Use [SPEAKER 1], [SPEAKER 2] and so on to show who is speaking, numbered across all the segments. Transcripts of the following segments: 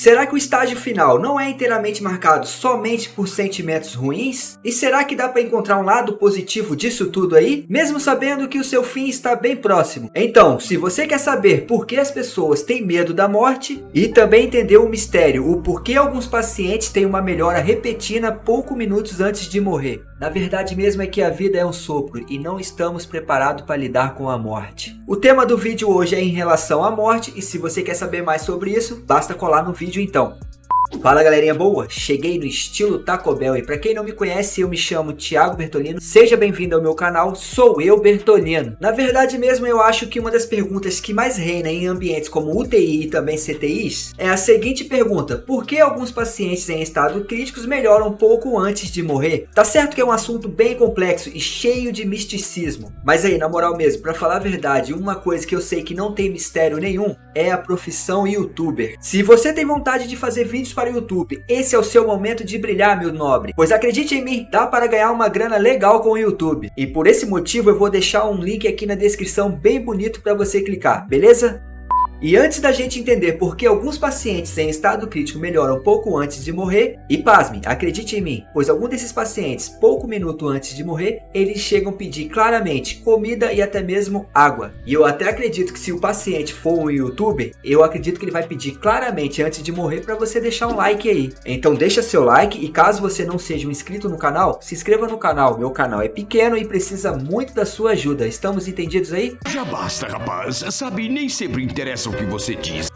[SPEAKER 1] Será que o estágio final não é inteiramente marcado somente por sentimentos ruins? E será que dá para encontrar um lado positivo disso tudo aí? Mesmo sabendo que o seu fim está bem próximo. Então, se você quer saber por que as pessoas têm medo da morte e também entender o mistério, o porquê alguns pacientes têm uma melhora repentina poucos minutos antes de morrer. Na verdade mesmo é que a vida é um sopro e não estamos preparados para lidar com a morte. O tema do vídeo hoje é em relação à morte e se você quer saber mais sobre isso, basta colar no vídeo então. Fala galerinha boa, cheguei no estilo Taco Bell e para quem não me conhece eu me chamo Thiago Bertolino, seja bem-vindo ao meu canal, sou eu Bertolino. Na verdade mesmo eu acho que uma das perguntas que mais reina em ambientes como UTI e também CTIs é a seguinte pergunta: por que alguns pacientes em estado críticos melhoram um pouco antes de morrer? Tá certo que é um assunto bem complexo e cheio de misticismo, mas aí na moral mesmo, para falar a verdade, uma coisa que eu sei que não tem mistério nenhum é a profissão youtuber. Se você tem vontade de fazer vídeos para o YouTube, esse é o seu momento de brilhar, meu nobre. Pois acredite em mim, dá para ganhar uma grana legal com o YouTube. E por esse motivo eu vou deixar um link aqui na descrição bem bonito para você clicar, beleza? E antes da gente entender por que alguns pacientes em estado crítico melhoram pouco antes de morrer, e pasme, acredite em mim, pois alguns desses pacientes, pouco minuto antes de morrer, eles chegam a pedir claramente comida e até mesmo água. E eu até acredito que se o paciente for um youtuber, eu acredito que ele vai pedir claramente antes de morrer para você deixar um like aí. Então deixa seu like e caso você não seja um inscrito no canal, se inscreva no canal. Meu canal é pequeno e precisa muito da sua ajuda. Estamos entendidos aí?
[SPEAKER 2] Já basta, rapaz. Sabe, nem sempre interessa o que você diz.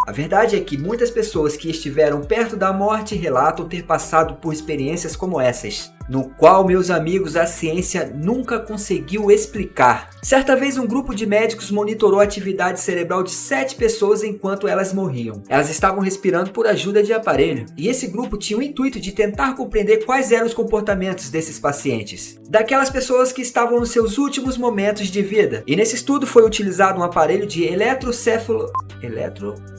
[SPEAKER 1] A verdade é que muitas pessoas que estiveram perto da morte relatam ter passado por experiências como essas, no qual, meus amigos, a ciência nunca conseguiu explicar. Certa vez um grupo de médicos monitorou a atividade cerebral de 7 pessoas enquanto elas morriam. Elas estavam respirando por ajuda de aparelho, e esse grupo tinha o intuito de tentar compreender quais eram os comportamentos desses pacientes, daquelas pessoas que estavam nos seus últimos momentos de vida. E nesse estudo foi utilizado um aparelho de eletroencefalograma.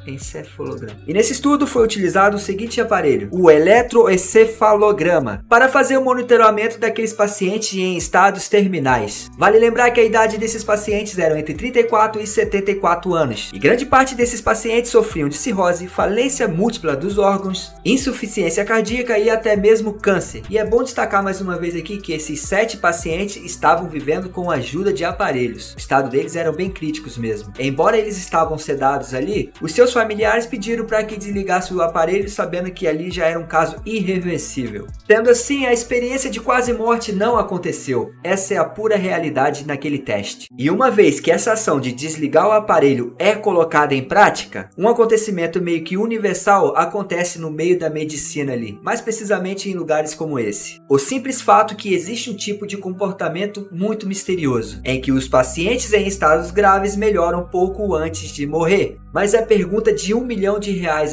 [SPEAKER 1] E nesse estudo foi utilizado o seguinte aparelho, o eletroencefalograma, para fazer o monitoramento daqueles pacientes em estados terminais. Vale lembrar que a idade desses pacientes era entre 34 e 74 anos, e grande parte desses pacientes sofriam de cirrose, falência múltipla dos órgãos, insuficiência cardíaca e até mesmo câncer. E é bom destacar mais uma vez aqui que esses 7 pacientes estavam vivendo com a ajuda de aparelhos. O estado deles eram bem críticos mesmo. Embora eles estavam sedados ali, os seus familiares pediram para que desligasse o aparelho, sabendo que ali já era um caso irreversível. Sendo assim, a experiência de quase morte não aconteceu. Essa é a pura realidade naquele teste. E uma vez que essa ação de desligar o aparelho é colocada em prática, um acontecimento meio que universal acontece no meio da medicina ali, mais precisamente em lugares como esse. O simples fato que existe um tipo de comportamento muito misterioso, em que os pacientes em estados graves melhoram pouco antes de morrer. Mas a pergunta de R$1 milhão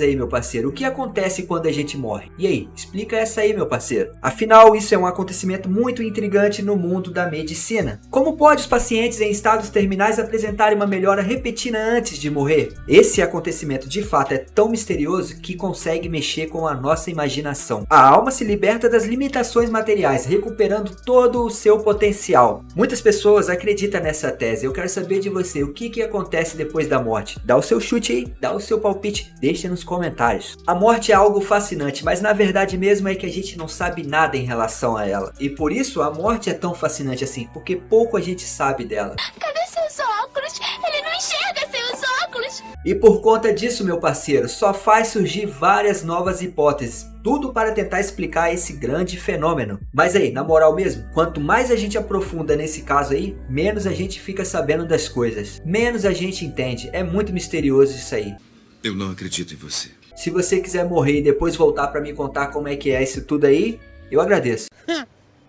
[SPEAKER 1] aí, meu parceiro, o que acontece quando a gente morre? E aí, explica essa aí, meu parceiro. Afinal, isso é um acontecimento muito intrigante no mundo da medicina. Como pode os pacientes em estados terminais apresentarem uma melhora repentina antes de morrer? Esse acontecimento de fato é tão misterioso que consegue mexer com a nossa imaginação. A alma se liberta das limitações materiais, recuperando todo o seu potencial. Muitas pessoas acreditam nessa tese. Eu quero saber de você, o que acontece depois da morte? Dá o seu chute aí, dá o seu palpite, deixa nos comentários. A morte é algo fascinante, mas na verdade mesmo é que a gente não sabe nada em relação a ela. E por isso a morte é tão fascinante assim, porque pouco a gente sabe dela.
[SPEAKER 3] Cadê seus óculos? Ele não enxerga seus óculos.
[SPEAKER 1] E por conta disso, meu parceiro, só faz surgir várias novas hipóteses. Tudo para tentar explicar esse grande fenômeno. Mas aí, na moral mesmo, quanto mais a gente aprofunda nesse caso aí, menos a gente fica sabendo das coisas. Menos a gente entende. É muito misterioso isso aí.
[SPEAKER 2] Eu não acredito em você.
[SPEAKER 1] Se você quiser morrer e depois voltar para me contar como é que é isso tudo aí, eu agradeço.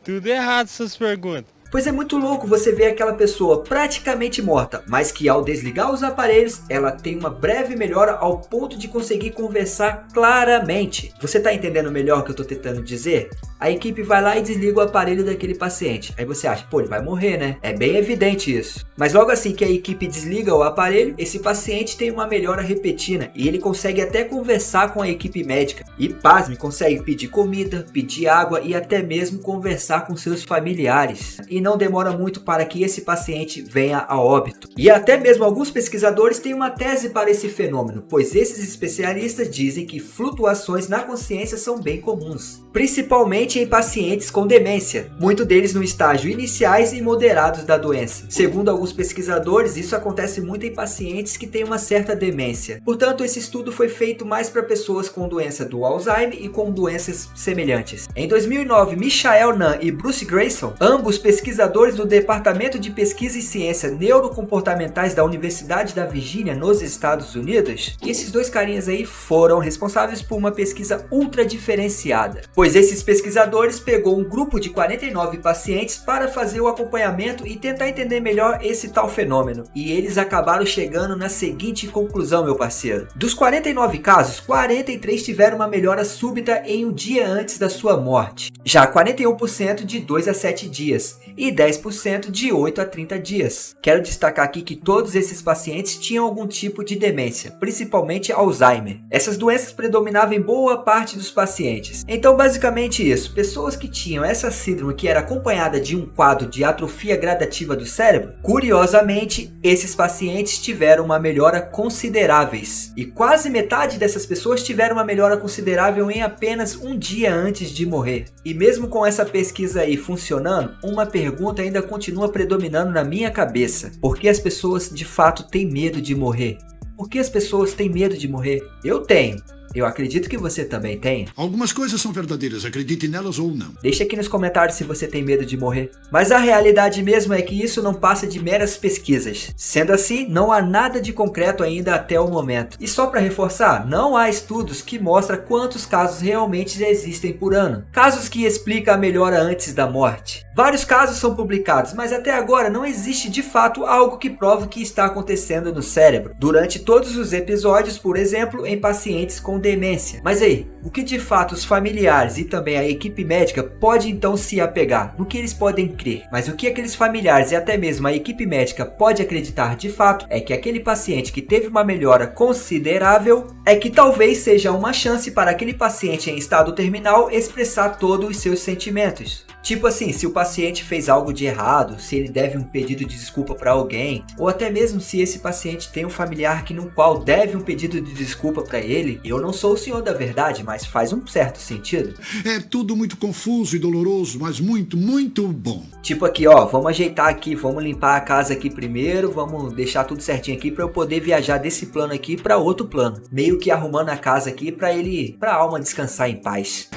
[SPEAKER 4] Tudo errado essas perguntas.
[SPEAKER 1] Pois é muito louco você ver aquela pessoa praticamente morta, mas que ao desligar os aparelhos, ela tem uma breve melhora ao ponto de conseguir conversar claramente. Você tá entendendo melhor o que eu tô tentando dizer? a equipe vai lá e desliga o aparelho daquele paciente. Aí você acha, pô, ele vai morrer, né? É bem evidente isso. Mas logo assim que a equipe desliga o aparelho, esse paciente tem uma melhora repentina e ele consegue até conversar com a equipe médica. E pasme, consegue pedir comida, pedir água e até mesmo conversar com seus familiares. E não demora muito para que esse paciente venha a óbito. E até mesmo alguns pesquisadores têm uma tese para esse fenômeno, pois esses especialistas dizem que flutuações na consciência são bem comuns, principalmente em pacientes com demência, muitos deles no estágio iniciais e moderados da doença. Segundo alguns pesquisadores, isso acontece muito em pacientes que têm uma certa demência. Portanto, esse estudo foi feito mais para pessoas com doença do Alzheimer e com doenças semelhantes. Em 2009, Michael Nunn e Bruce Grayson, ambos pesquisadores do Departamento de Pesquisa e Ciência Neurocomportamentais da Universidade da Virgínia, nos Estados Unidos, e esses dois carinhas aí foram responsáveis por uma pesquisa ultra diferenciada, pois esses pesquisadores pegou um grupo de 49 pacientes para fazer o acompanhamento e tentar entender melhor esse tal fenômeno. E eles acabaram chegando na seguinte conclusão, meu parceiro. Dos 49 casos, 43 tiveram uma melhora súbita em um dia antes da sua morte. Já 41% de 2 a 7 dias e 10% de 8 a 30 dias. Quero destacar aqui que todos esses pacientes tinham algum tipo de demência, principalmente Alzheimer. Essas doenças predominavam em boa parte dos pacientes. Então, basicamente isso, pessoas que tinham essa síndrome que era acompanhada de um quadro de atrofia gradativa do cérebro, curiosamente, esses pacientes tiveram uma melhora consideráveis. E quase metade dessas pessoas tiveram uma melhora considerável em apenas um dia antes de morrer. E mesmo com essa pesquisa aí funcionando, uma pergunta ainda continua predominando na minha cabeça. Por que as pessoas de fato têm medo de morrer? Por que as pessoas têm medo de morrer? Eu tenho. Eu acredito que você também tem.
[SPEAKER 5] Algumas coisas são verdadeiras, acredite nelas ou não.
[SPEAKER 1] Deixa aqui nos comentários se você tem medo de morrer. Mas a realidade mesmo é que isso não passa de meras pesquisas. Sendo assim, não há nada de concreto ainda até o momento. E só para reforçar, não há estudos que mostram quantos casos realmente existem por ano. Casos que explicam a melhora antes da morte. Vários casos são publicados, mas até agora não existe de fato algo que prove o que está acontecendo no cérebro durante todos os episódios, por exemplo, em pacientes com demência. Mas aí, o que de fato os familiares e também a equipe médica pode então se apegar? No que eles podem crer? Mas o que aqueles familiares e até mesmo a equipe médica pode acreditar de fato é que aquele paciente que teve uma melhora considerável é que talvez seja uma chance para aquele paciente em estado terminal expressar todos os seus sentimentos. Tipo assim, se o paciente fez algo de errado, se ele deve um pedido de desculpa para alguém, ou até mesmo se esse paciente tem um familiar que no qual deve um pedido de desculpa para ele. Eu não sou o senhor da verdade, mas faz um certo sentido.
[SPEAKER 5] É tudo muito confuso e doloroso, mas muito, muito bom.
[SPEAKER 1] Tipo aqui, ó, vamos ajeitar aqui, vamos limpar a casa aqui primeiro, vamos deixar tudo certinho aqui para eu poder viajar desse plano aqui para outro plano. Meio que arrumando a casa aqui para a alma descansar em paz.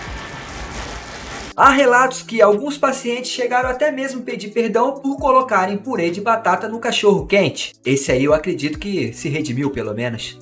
[SPEAKER 1] Há relatos que alguns pacientes chegaram até mesmo pedir perdão por colocarem purê de batata no cachorro quente. Esse aí eu acredito que se redimiu pelo menos.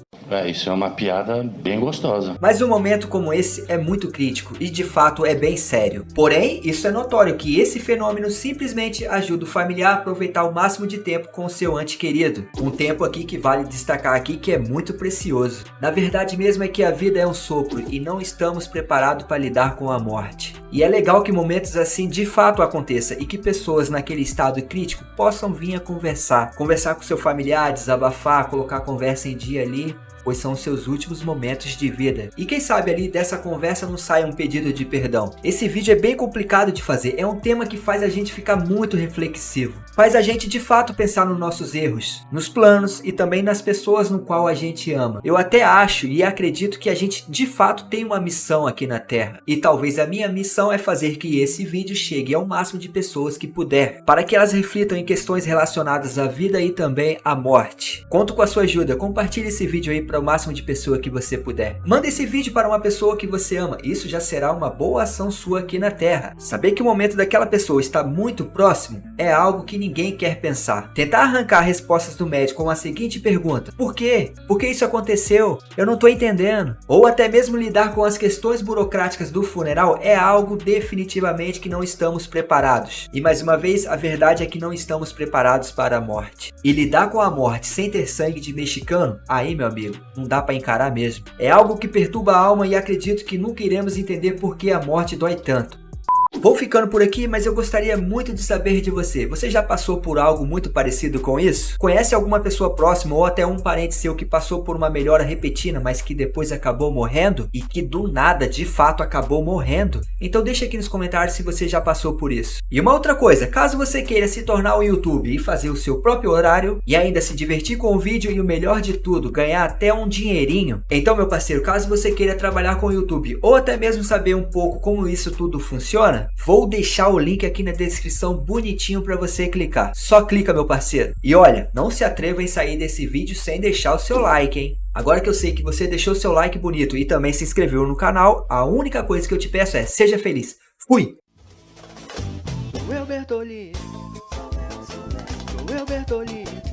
[SPEAKER 6] Isso é uma piada bem gostosa.
[SPEAKER 1] Mas um momento como esse é muito crítico e de fato é bem sério. Porém, isso é notório que esse fenômeno simplesmente ajuda o familiar a aproveitar o máximo de tempo com o seu ente querido. Um tempo aqui que vale destacar aqui que é muito precioso. Na verdade mesmo é que a vida é um sopro e não estamos preparados para lidar com a morte. E é legal que momentos assim de fato aconteçam e que pessoas naquele estado crítico possam vir a conversar com seu familiar, desabafar, colocar a conversa em dia ali, pois são os seus últimos momentos de vida. E quem sabe ali dessa conversa não sai um pedido de perdão. Esse vídeo é bem complicado de fazer, é um tema que faz a gente ficar muito reflexivo. Faz a gente de fato pensar nos nossos erros, nos planos e também nas pessoas no qual a gente ama. Eu até acho e acredito que a gente de fato tem uma missão aqui na Terra. E talvez a minha missão é fazer que esse vídeo chegue ao máximo de pessoas que puder, para que elas reflitam em questões relacionadas à vida e também à morte. Conto com a sua ajuda, compartilhe esse vídeo aí para o máximo de pessoa que você puder. Manda esse vídeo para uma pessoa que você ama, isso já será uma boa ação sua aqui na Terra. Saber que o momento daquela pessoa está muito próximo é algo que ninguém quer pensar. Tentar arrancar respostas do médico com a seguinte pergunta: por quê? Por que isso aconteceu? Eu não estou entendendo. Ou até mesmo lidar com as questões burocráticas do funeral é algo definitivamente que não estamos preparados. E mais uma vez, a verdade é que não estamos preparados para a morte. E lidar com a morte sem ter sangue de mexicano, aí meu amigo, não dá para encarar mesmo. É algo que perturba a alma e acredito que nunca iremos entender por que a morte dói tanto. Vou ficando por aqui, mas eu gostaria muito de saber de você. Você já passou por algo muito parecido com isso? Conhece alguma pessoa próxima ou até um parente seu que passou por uma melhora repentina, mas que depois acabou morrendo? E que do nada, de fato, acabou morrendo? Então deixa aqui nos comentários se você já passou por isso. E uma outra coisa, caso você queira se tornar um YouTube e fazer o seu próprio horário e ainda se divertir com o vídeo e o melhor de tudo, ganhar até um dinheirinho, então meu parceiro, caso você queira trabalhar com o YouTube ou até mesmo saber um pouco como isso tudo funciona, vou deixar o link aqui na descrição bonitinho para você clicar. Só clica, meu parceiro. E olha, não se atreva em sair desse vídeo sem deixar o seu like, hein? Agora que eu sei que você deixou seu like bonito e também se inscreveu no canal, a única coisa que eu te peço é, seja feliz. Fui! Sou eu, Bertolli. Sou eu, Bertolli.